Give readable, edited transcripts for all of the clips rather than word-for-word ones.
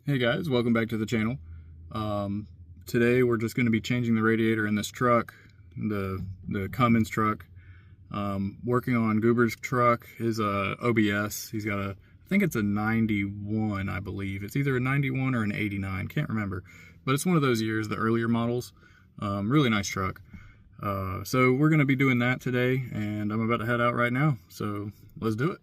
Hey guys, welcome back to the channel. Today we're just going to be changing the radiator in this truck, the Cummins truck. Working on Goober's truck, his OBS. He's got I think it's a 91, I believe. It's either a 91 or an 89, can't remember. But it's one of those years, the earlier models. Really nice truck. So we're going to be doing that today, and I'm about to head out right now. So let's do it.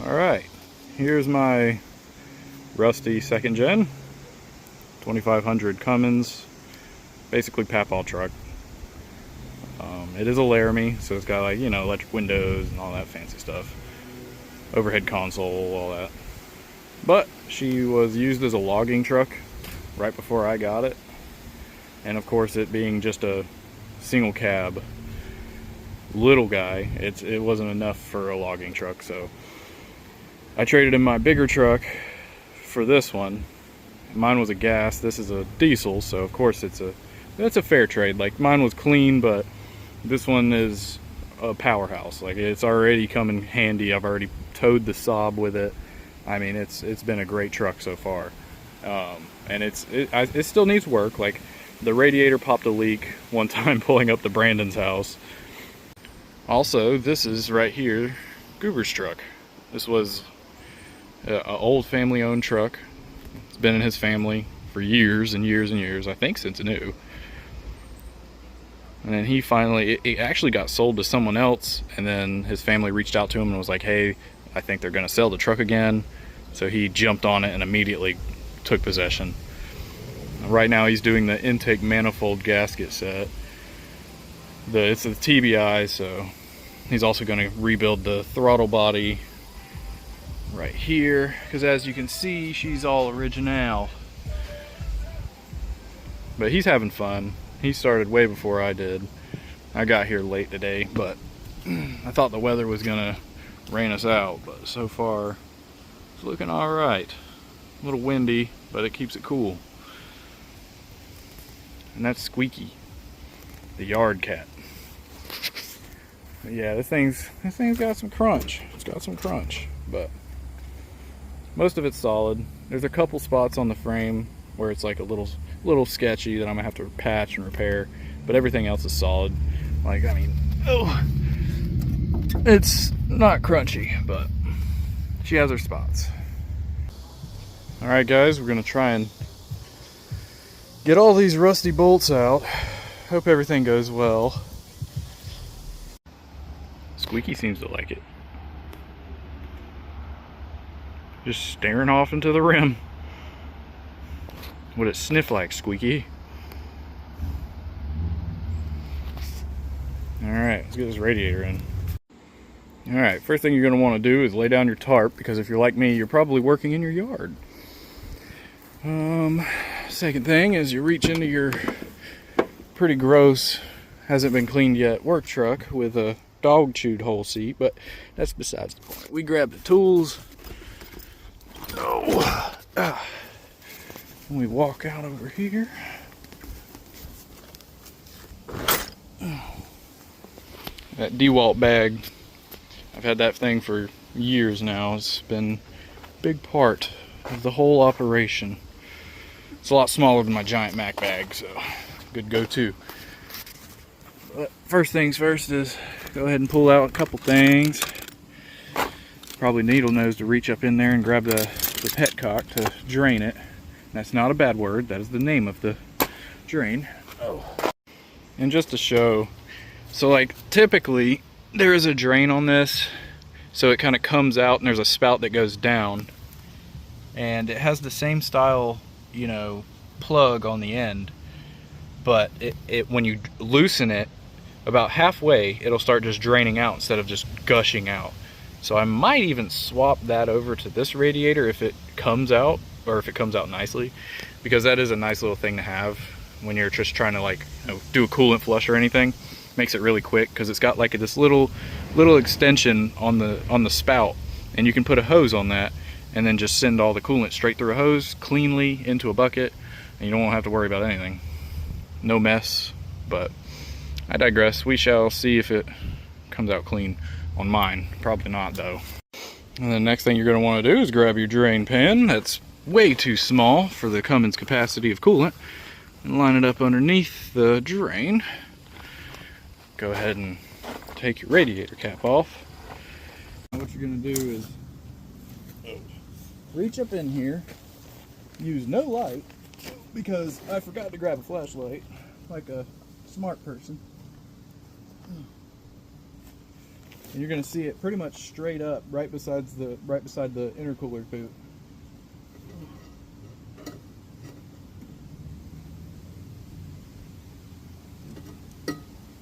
Alright, here's my rusty second gen 2500 Cummins, basically Papaw truck. It is a Laramie, so it's got, like, you know, electric windows and all that fancy stuff, overhead console, all that. But she was used as a logging truck right before I got it, and of course it being just a single cab little guy, it wasn't enough for a logging truck, so I traded in my bigger truck for this one. Mine was a gas, this is a diesel, so of course it's a fair trade. Like, mine was clean, but this one is a powerhouse. Like, it's already come in handy. I've already towed the Saab with it. I mean, it's been a great truck so far. And it still needs work. Like, the radiator popped a leak one time pulling up to Brandon's house. Also, this is right here Goober's truck. This was an old family-owned truck. It's been in his family for years and years and years, I think since new. And then he finally, it actually got sold to someone else, and then his family reached out to him and was like, hey, I think they're going to sell the truck again. So he jumped on it and immediately took possession. Right now he's doing the intake manifold gasket set. It's a TBI, so he's also going to rebuild the throttle body right here, because as you can see, she's all original. But he's having fun. He started way before I did. I got here late today, but I thought the weather was gonna rain us out, but so far it's looking all right. A little windy, but it keeps it cool. And that's Squeaky, the yard cat. But yeah, this thing's got some crunch. It's got some crunch, but most of it's solid. There's a couple spots on the frame where it's like a little sketchy that I'm gonna have to patch and repair, but everything else is solid. Like, I mean, oh, it's not crunchy, but she has her spots. All right, guys, we're gonna try and get all these rusty bolts out. Hope everything goes well. Squeaky seems to like it. Just staring off into the rim. What it sniff like, Squeaky? Alright, let's get this radiator in. Alright, first thing you're going to want to do is lay down your tarp, because if you're like me, you're probably working in your yard. Second thing is you reach into your pretty gross, hasn't been cleaned yet work truck with a dog chewed hole seat, but that's besides the point. We grab the tools. And we walk out over here. That DeWalt bag, I've had that thing for years now. It's been a big part of the whole operation. It's a lot smaller than my giant Mac bag, so good go-to. But first things first is go ahead and pull out a couple things. Probably needle nose to reach up in there and grab the petcock to drain it. That's not a bad word, that is the name of the drain. And just to show, so like typically there is a drain on this, so it kind of comes out and there's a spout that goes down, and it has the same style, you know, plug on the end, but it when you loosen it about halfway, it'll start just draining out instead of just gushing out. So I might even swap that over to this radiator if it comes out, or if it comes out nicely, because that is a nice little thing to have when you're just trying to, like, you know, do a coolant flush or anything. Makes it really quick because it's got like this little extension on the spout, and you can put a hose on that and then just send all the coolant straight through a hose cleanly into a bucket, and you don't have to worry about anything. No mess. But I digress. We shall see if it comes out clean on mine. Probably not though. And the next thing you're going to want to do is grab your drain pan. That's way too small for the Cummins capacity of coolant, and line it up underneath the drain. Go ahead and take your radiator cap off. What you're going to do is reach up in here, use no light, because I forgot to grab a flashlight like a smart person. And you're going to see it pretty much straight up right beside the intercooler boot.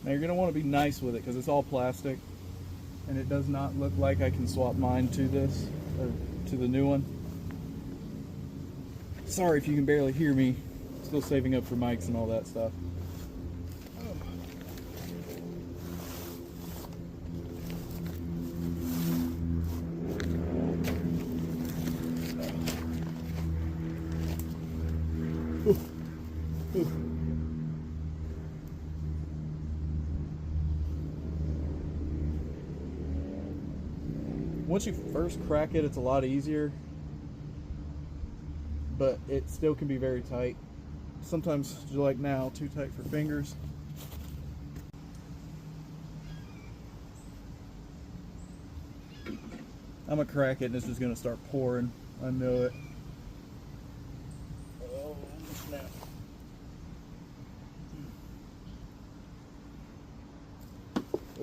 Now you're going to want to be nice with it because it's all plastic, and it does not look like I can swap mine to this, or to the new one. Sorry if you can barely hear me. Still saving up for mics and all that stuff. Once you first crack it, it's a lot easier, but it still can be very tight. Sometimes, like now, too tight for fingers. I'm gonna crack it and it's just gonna start pouring. I know it. Oh, snap.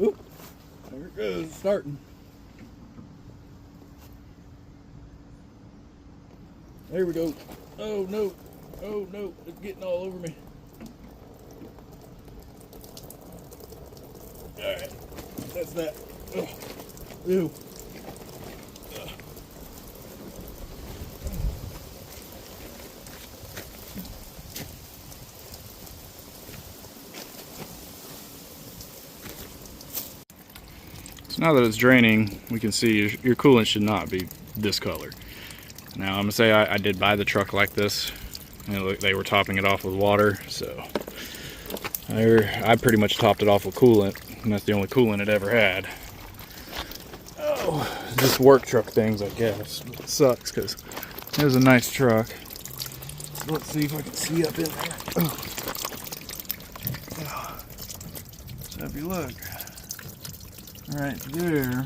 Oop, there it goes, it's starting. There we go. Oh no. Oh no. It's getting all over me. Alright. That's that. Ugh. Ew. Ugh. So now that it's draining, we can see your coolant should not be this color. Now I'm gonna say I did buy the truck like this. You know, they were topping it off with water, so I pretty much topped it off with coolant, and that's the only coolant it ever had. Oh, just work truck things, I guess. It sucks because it was a nice truck. Let's see if I can see up in there. Oh. So if you look right there,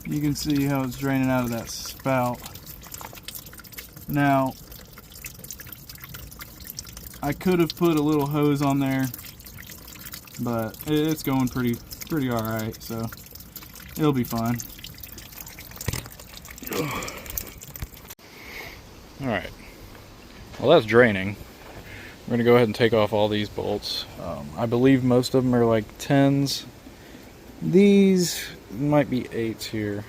you can see how it's draining out of that spout. Now, I could have put a little hose on there, but it's going pretty all right, so it'll be fine. All right. Well, that's draining. We're gonna go ahead and take off all these bolts. I believe most of them are like 10s. These might be 8s here.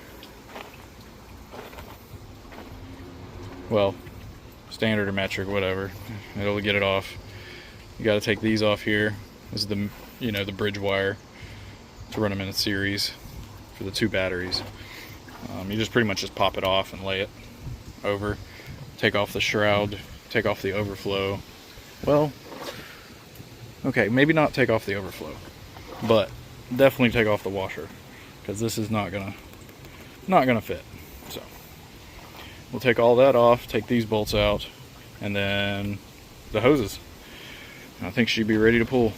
Well, standard or metric, whatever. It'll get it off. You got to take these off here. This is the, you know, the bridge wire to run them in a series for the 2 batteries. You just pretty much just pop it off and lay it over. Take off the shroud. Take off the overflow. Well, okay, maybe not take off the overflow, but definitely take off the washer, because this is not gonna fit. So we'll take all that off, take these bolts out, and then the hoses. I think she'd be ready to pull.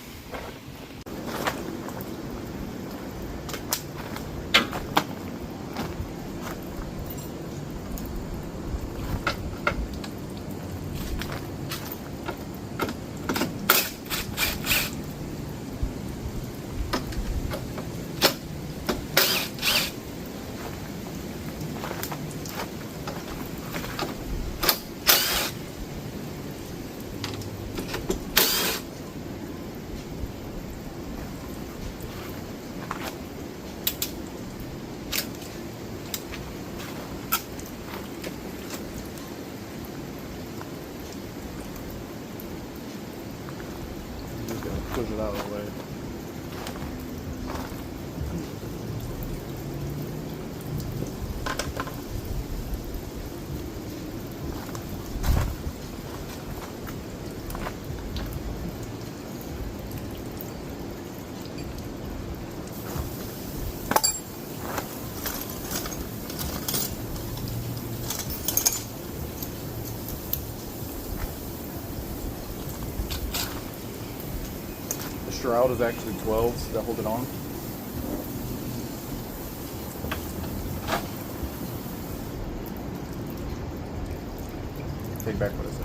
Push it out of the way. Shroud is actually 12s that hold it on. Take back what I said.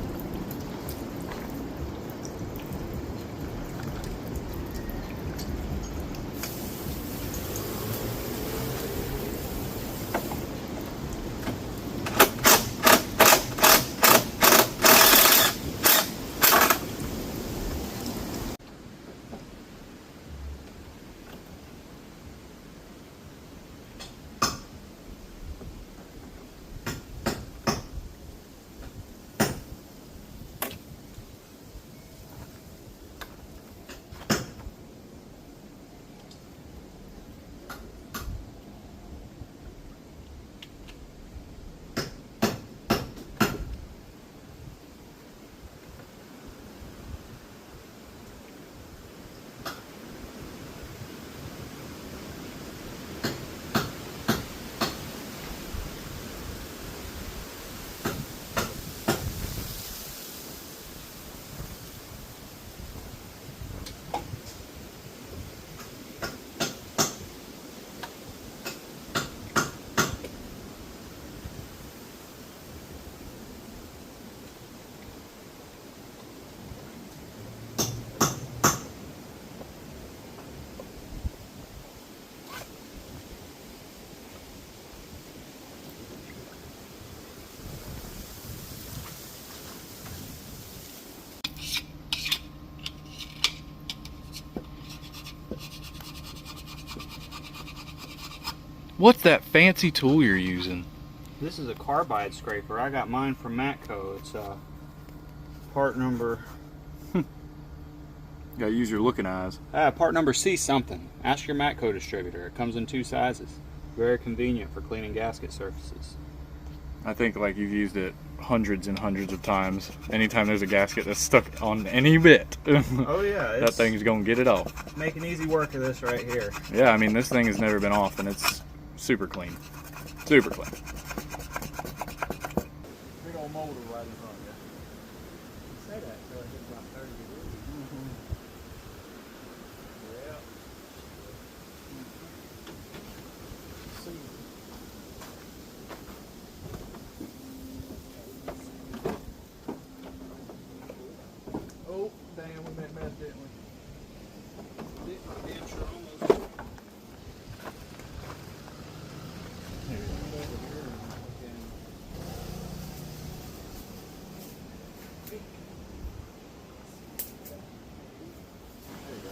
What's that fancy tool you're using? This is a carbide scraper. I got mine from Matco. It's part number... Gotta use your looking eyes. part number C something. Ask your Matco distributor. It comes in 2 sizes. Very convenient for cleaning gasket surfaces. I think like you've used it hundreds and hundreds of times. Anytime there's a gasket that's stuck on any bit, oh yeah, that thing's gonna get it off. Making easy work of this right here. Yeah, I mean this thing has never been off, and it's super clean. Super clean. Big old molder right in front of you. You say that until it hits about 30 degrees. Yeah. Oh, damn, we made a mess, didn't we? Damn sure almost. Here we go.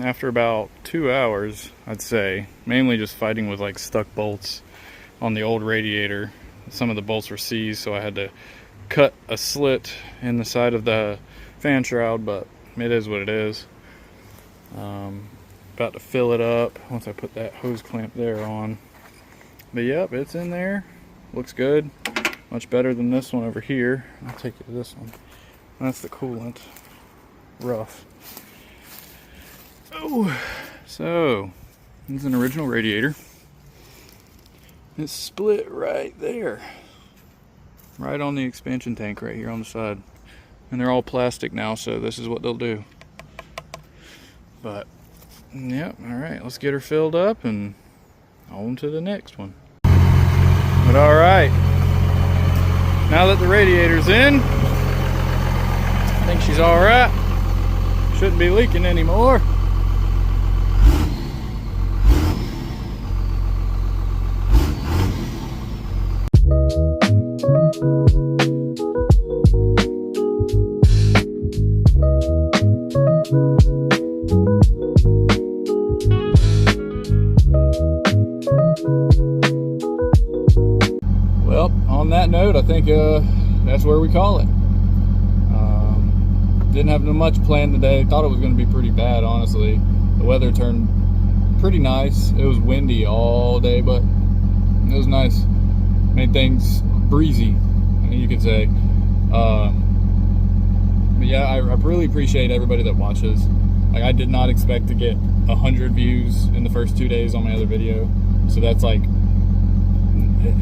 After about 2 hours, I'd say, mainly just fighting with like stuck bolts on the old radiator. Some of the bolts were seized, so I had to cut a slit in the side of the fan shroud, but it is what it is. About to fill it up once I put that hose clamp there on. But yep, it's in there. Looks good. Much better than this one over here. I'll take you to this one. That's the coolant. Rough. Oh, so this is an original radiator. It's split right there, right on the expansion tank right here on the side, and they're all plastic now, so this is what they'll do. But yep, all right, let's get her filled up and on to the next one. But all right, now that the radiator's in, I think she's all right. Shouldn't be leaking anymore. Well, on that note, I think that's where we call it. Didn't have much planned today. Thought it was going to be pretty bad, honestly. The weather turned pretty nice. It was windy all day, but it was nice. Made things breezy, you could say. But yeah, I really appreciate everybody that watches. Like, I did not expect to get 100 views in the first 2 days on my other video. So that's like,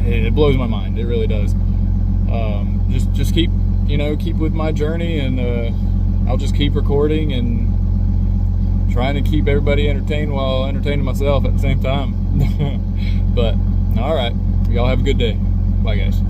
it blows my mind. It really does. Just keep, keep with my journey, and I'll just keep recording and trying to keep everybody entertained while entertaining myself at the same time. But all right, y'all have a good day. Bye, guys.